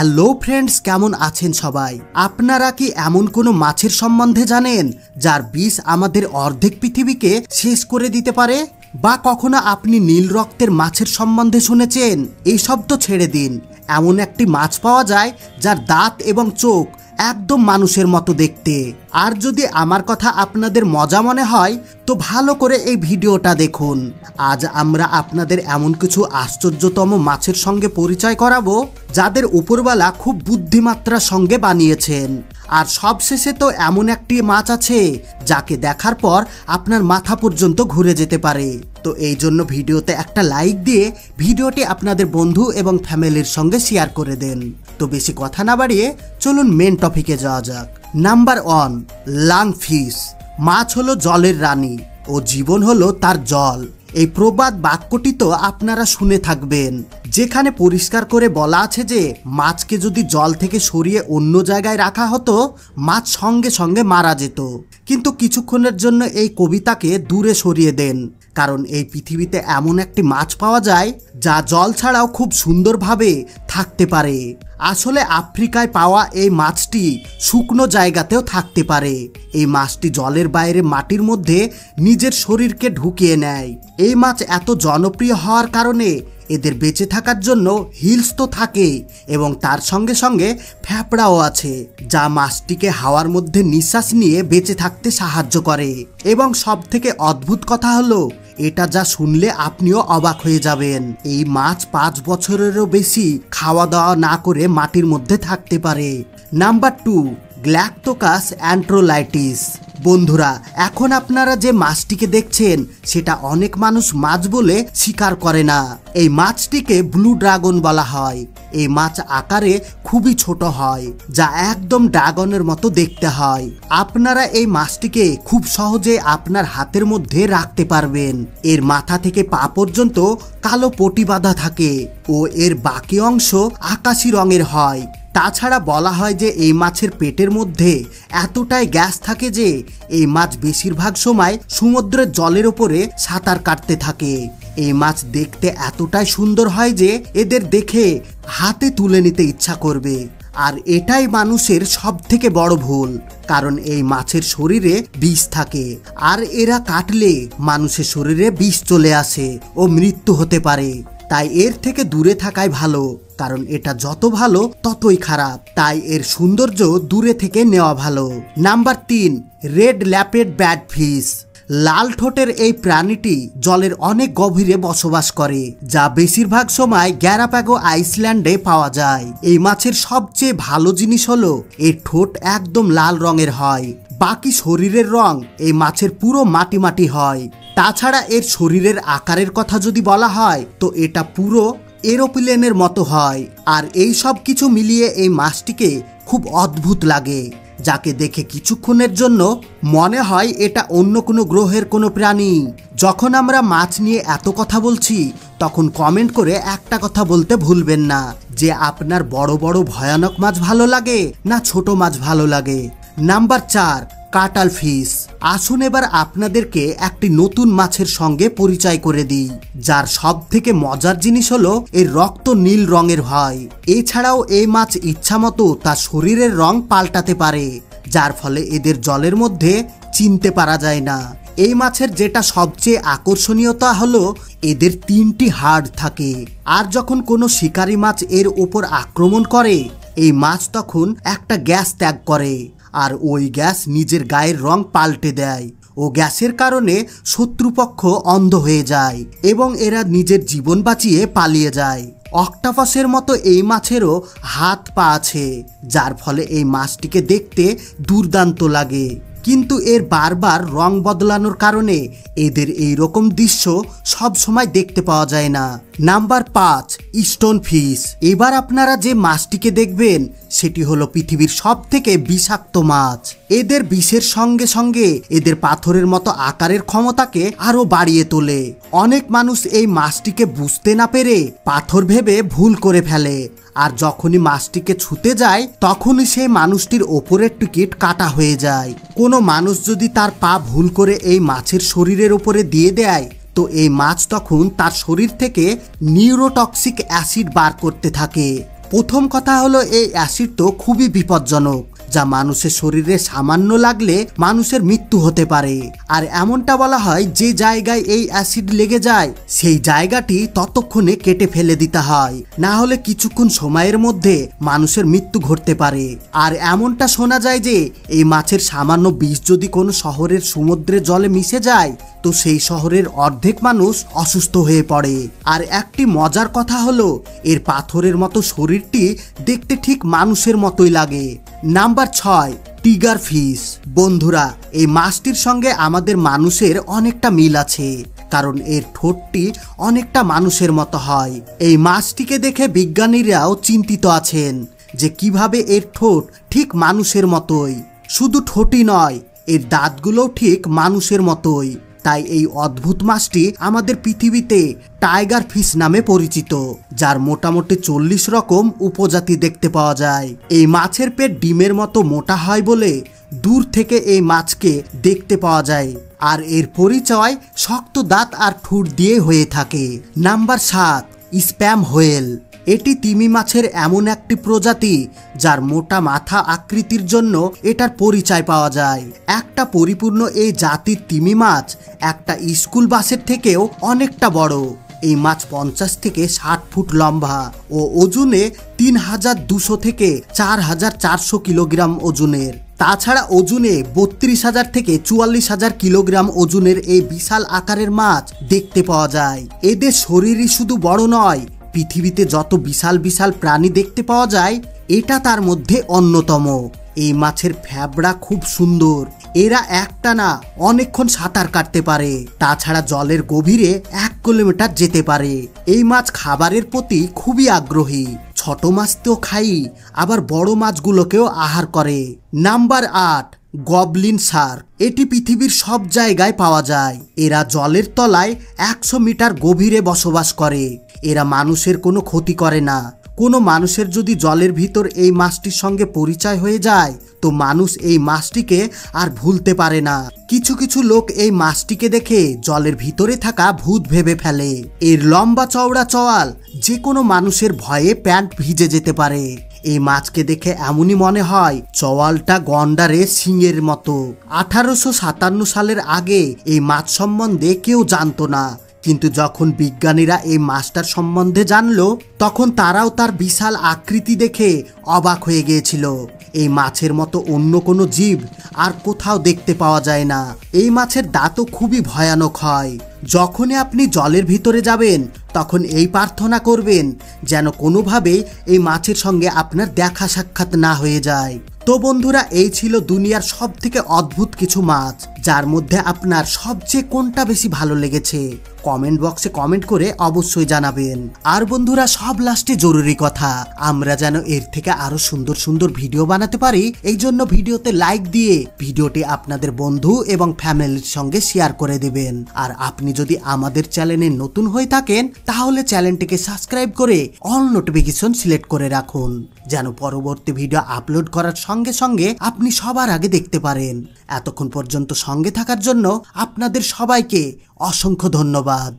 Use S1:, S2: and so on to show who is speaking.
S1: Hello friends, কেমন আছেন সবাই? আপনারা কি এমন কোনো মাছের সম্বন্ধে জানেন যার বিষ আমাদের অর্ধেক পৃথিবীকে শেষ করে দিতে পারে? বা কখনো আপনি নীল রক্তের মাছের সম্বন্ধে শুনেছেন? এইসব তো ছেড়ে দিন, এমন একটি মাছ পাওয়া যায় যার দাঁত এবং চোখ একদম মানুষের মতো দেখতে। আর যদি আমার কথা আপনাদের মজা মনে হয় তো ভালো করে এই ভিডিওটা দেখুন। আজ আমরা আপনাদের এমন কিছু আশ্চর্যতম মাছের সঙ্গে পরিচয় করাবো যাদের উপরওয়ালা খুব বুদ্ধিমাত্রার সঙ্গে বানিয়েছেন। আর সবশেষে তো এমন একটি মাছ আছে যাকে দেখার পর আপনার মাথা পর্যন্ত ঘুরে যেতে পারে। তো এই জন্য ভিডিওতে একটা লাইক দিয়ে ভিডিওটি আপনাদের বন্ধু এবং ফ্যামিলির সঙ্গে শেয়ার করে দেন। তো বেশি কথা না বাড়িয়ে চলুন মেন টপিকে যাওয়া যাক। Number 1, lungfish. মাছ হলো জলের রানী ও জীবন হলো তার জল। এই প্রবাদ বাক্যটি তো আপনারা শুনে থাকবেন, যেখানে পরিষ্কার করে বলা আছে যে মাছকে যদি জল থেকে সরিয়ে অন্য জায়গায় রাখা হতো মাছ সঙ্গে সঙ্গে মারা যেত। কিন্তু কিছুক্ষণের জন্য এই কবিতাকে দূরে সরিয়ে দেন, কারণ এই পৃথিবীতে এমন একটি মাছ পাওয়া যায় যা জল ছাড়াও খুব সুন্দরভাবে থাকতে পারে। আসলে আফ্রিকায় পাওয়া এই মাছটি শুকনো জায়গাতেও থাকতে পারে। এই মাছটি জলের বাইরে মাটির মধ্যে নিজের শরীরকে ঢুকিয়ে নেয়। এই মাছ এত জনপ্রিয় হওয়ার কারণে এদের বেঁচে থাকার জন্য হিলস তো থাকে এবং তার সঙ্গে সঙ্গে ফ্যাপড়াও আছে, যা মাছটিকে হাওয়ার মধ্যে নিঃশ্বাস নিয়ে বেঁচে থাকতে সাহায্য করে। এবং সব থেকে অদ্ভুত কথা হলো, এটা যা শুনলে আপনিও অবাক হয়ে যাবেন, এই মাছ 5 বছরেরও বেশি খাওয়া দাওয়া না করে মাটির মধ্যে থাকতে পারে। নাম্বার 2, গ্ল্যাক্টোকাস অ্যান্ট্রোলাইটিস। বন্ধুরা, এখন আপনারা যে মাছটিকে দেখছেন সেটা অনেক মানুষ মাছ বলে স্বীকার করে না। এই মাছটিকে ব্লু ড্রাগন বলা হয়। এই মাছ আকারে খুবই ছোট হয়, যা একদম ড্রাগনের মতো দেখতে হয়। আপনারা এই মাছটিকে খুব সহজে আপনার হাতের মধ্যে রাখতে পারবেন। এর মাথা থেকে পা পর্যন্ত কালো পটি বাঁধা থাকে ও এর বাকি অংশ আকাশি রঙের হয়। তাছাড়া বলা হয় যে এই মাছের পেটের মধ্যে এতটাই গ্যাস থাকে যে এই মাছ বেশিরভাগ সময় সমুদ্রের জলের উপরে সাঁতার কাটতে থাকে। এই মাছ দেখতে এতটাই সুন্দর হয় যে এদের দেখে হাতে তুলে নিতে ইচ্ছা করবে। আর এটাই মানুষের সব থেকে বড় ভুল, কারণ এই মাছের শরীরে বিষ থাকে আর এরা কাটলে মানুষের শরীরে বিষ চলে আসে ও মৃত্যু হতে পারে। তাই এর থেকে দূরে থাকাই ভালো, কারণ এটা যত ভালো ততই খারাপ। তাই এর সৌন্দর্য দূরে থেকে নেওয়া ভালো। Number 3, red ল্যাপেড ব্যাটফিশ। লাল ঠোঁটের এই প্রাণীটি জলের অনেক গভীরে বসবাস করে, যা বেশিরভাগ সময় গ্যালাপাগো আইল্যান্ডে পাওয়া যায়। এই মাছের সবচেয়ে ভালো জিনিস হলো এর ঠোঁট একদম লাল রঙের হয়। বাকি শরীরের রং এই মাছের পুরো মাটি মাটি হয়। তাছাড়া এর শরীরের আকারের কথা যদি বলা হয় তো এটা পুরো এরোপ্লেনের মতো হয়। আর এই সব কিছু মিলিয়ে এই মাছটিকে খুব অদ্ভুত লাগে, যাকে দেখে কিছুক্ষণের জন্য মনে হয় এটা অন্য কোনো গ্রহের কোনো প্রাণী। যখন আমরা মাছ নিয়ে এত কথা বলছি তখন কমেন্ট করে একটা কথা বলতে ভুলবেন না যে আপনার বড় বড় ভয়ানক মাছ ভালো লাগে না ছোট মাছ ভালো লাগে। নাম্বার 4, কাটাল ফিশ। আসুন এবার আপনাদেরকে একটি নতুন মাছের সঙ্গে পরিচয় করে দিই, যার সব থেকে মজার জিনিস হলো এর রক্ত নীল রঙের হয়। এছাড়াও এই মাছ ইচ্ছামতো তার শরীরের রং পাল্টাতে পারে, যার ফলে এদের জলের মধ্যে চিনতে পারা যায় না। এই মাছের যেটা সবচেয়ে আকর্ষণীয়তা হলো এদের 3টি হাড় থাকে। আর যখন কোনো শিকারী মাছ এর ওপর আক্রমণ করে এই মাছ তখন একটা গ্যাস ত্যাগ করে, আর ওই গ্যাস নিজের গায়ের রং পাল্টে দেয় ও গ্যাসের কারণে শত্রুপক্ষ অন্ধ হয়ে যায় এবং এরা নিজের জীবন বাঁচিয়ে পালিয়ে যায়। অক্টোপাসের মতো এই মাছেরও হাত পা আছে, যার ফলে এই মাছটিকে দেখতে দুর্দান্ত লাগে। কিন্তু এর বারবার রং বদলানোর কারণে এদের এই রকম দৃশ্য সব সময় দেখতে পাওয়া যায় না। Number 5, stone fish. এবার আপনারা যে মাছটিকে দেখবেন সেটি হলো পৃথিবীর সব থেকে বিষাক্ত মাছ। এদের বিষের সঙ্গে সঙ্গে এদের পাথরের মতো আকারের ক্ষমতাকে আরো বাড়িয়ে তোলে। অনেক মানুষ এই মাছটিকে বুঝতে না পেরে পাথর ভেবে ভুল করে ফেলে, আর যখনই মাছটিকে ছুঁতে যায় তখনই সেই মানুষটির ওপরের টিকিট কাটা হয়ে যায়। কোনো মানুষ যদি তার পা ভুল করে এই মাছের শরীরের ওপরে দিয়ে দেয় তো এই মাছ তখন তার শরীর থেকে নিউরোটক্সিক অ্যাসিড বার করতে থাকে। প্রথম কথা হলো এই অ্যাসিড তো খুবই বিপজ্জনক, যা মানুষের শরীরে সামান্য লাগলে মানুষের মৃত্যু হতে পারে। আর এমনটা বলা হয় যে জায়গায় এই অ্যাসিড লেগে যায় সেই জায়গাটি ততক্ষণে কেটে ফেলে দিতে হয়, না হলে কিছুক্ষণ সময়ের মধ্যে মানুষের মৃত্যু ঘটতে পারে। আর এমনটা শোনা যায় যে এই মাছের সামান্য বিষ যদি কোনো শহরের সমুদ্রের জলে মিশে যায় তো সেই শহরের অর্ধেক মানুষ অসুস্থ হয়ে পড়ে। আর একটি মজার কথা হলো এর পাথরের মতো শরীরটি দেখতে ঠিক মানুষের মতোই লাগে। Number 6, tiger fish. বন্ধুরা, এই মাছটির সঙ্গে আমাদের মানুষের অনেকটা মিল আছে, কারণ এর ঠোঁটটি অনেকটা মানুষের মতো হয়। এই মাছটিকে দেখে বিজ্ঞানীরাও চিন্তিত আছেন যে কিভাবে এর ঠোঁট ঠিক মানুষের মতোই। শুধু ঠোঁটই নয়, এর দাঁতগুলোও ঠিক মানুষের মতোই। তাই এই অদ্ভুত মাছটি আমাদের পৃথিবীতে টাইগার ফিশ নামে পরিচিত, যার মোটামুটি 40 রকম উপজাতি দেখতে পাওয়া যায়। এই মাছের পেট ডিমের মতো মোটা হয় বলে দূর থেকে এই মাছকে দেখতে পাওয়া যায়, আর এর পরিচয় শক্ত দাঁত আর ঠোঁট দিয়ে হয়ে থাকে। Number 7, sperm whale. এটি তিমি মাছের এমন একটি প্রজাতি যার মোটা মাথা আকৃতির জন্য এটার পরিচয় পাওয়া যায়। একটা পরিপূর্ণ এই জাতির তিমি মাছ একটা স্কুল বাসের থেকেও অনেকটা বড়। এই মাছ 50 থেকে 60 ফুট লম্বা ও ওজনে 3200 থেকে 4400 কিলোগ্রাম ওজনের। তাছাড়া ওজনে 32,000 থেকে 44,000 কিলোগ্রাম ওজনের এই বিশাল আকারের মাছ দেখতে পাওয়া যায়। এদের শরীরই শুধু বড় নয়, পৃথিবীতে যত বিশাল বিশাল প্রাণী দেখতে পাওয়া যায় এটা তার মধ্যে অন্যতম। এই মাছের ফ্যাবড়া খুব সুন্দর। এরা একটানা অনেকক্ষণ সাঁতার কাটতে পারে, তাছাড়া জলের গভীরে 1 কিলোমিটার যেতে পারে। এই মাছ খাবারের প্রতি খুবই আগ্রহী। ছোট মাছ তো খাই, আবার বড় মাছগুলোকেও আহার করে। Number 8, Goblin Shark. এটি পৃথিবীর সব জায়গায় পাওয়া যায়। এরা জলের তলায় 100 মিটার গভীরে বসবাস করে। এরা মানুষের কোনো ক্ষতি করে না। কোনো মানুষের যদি জলের ভিতর এই মাছটির সঙ্গে পরিচয় হয়ে যায় তো মানুষ এই মাছটিকে আর ভুলতে পারে না। কিছু কিছু লোক এই মাছটিকে দেখে জলের ভিতরে থাকা ভূত ভেবে ফেলে। এর লম্বা চওড়া চোয়াল যে কোনো মানুষের ভয়ে প্যান্ট ভিজে যেতে পারে। এই মাছকে দেখে এমনই মনে হয় চওয়ালটা গন্ডারের শিঙের মতো। 1857 সালের আগে এই মাছ সম্বন্ধে কেউ জানতো না, কিন্তু যখন বিজ্ঞানীরা এই মাছটার সম্বন্ধে জানলো তখন তারাও তার বিশাল আকৃতি দেখে অবাক হয়ে গিয়েছিল। এই মাছের মতো অন্য কোনো জীব আর কোথাও দেখতে পাওয়া যায় না। এই মাছের দাঁতও খুবই ভয়ানক হয়। যখনই আপনি জলের ভিতরে যাবেন তখন এই প্রার্থনা করবেন যেন কোনোভাবেই এই মাছের সঙ্গে আপনার দেখা সাক্ষাৎ না হয়ে যায়। তো বন্ধুরা, এই ছিল দুনিয়ার সব থেকে অদ্ভুত কিছু মাছ, যার মধ্যে আপনার সবচেয়ে কোনটা বেশি ভালো লেগেছে কমেন্ট বক্সে কমেন্ট করে অবশ্যই জানাবেন। আর বন্ধুরা, সব লাস্টে জরুরি কথা, আমরা যেন এর থেকে আরো সুন্দর সুন্দর ভিডিও বানাতে পারি এই জন্য ভিডিওতে লাইক দিয়ে ভিডিওটি আপনাদের বন্ধু এবং ফ্যামিলির সঙ্গে শেয়ার করে দেবেন। আর আপনি যদি আমাদের চ্যানেলে নতুন হয়ে থাকেন তাহলে চ্যানেলটিকে সাবস্ক্রাইব করে অল নোটিফিকেশন সিলেক্ট করে রাখুন, যেন পরবর্তী ভিডিও আপলোড করার সঙ্গে সঙ্গে আপনি সবার আগে দেখতে পারেন। এতক্ষণ পর্যন্ত সঙ্গে থাকার জন্য আপনাদের সবাইকে অসংখ্য ধন্যবাদ।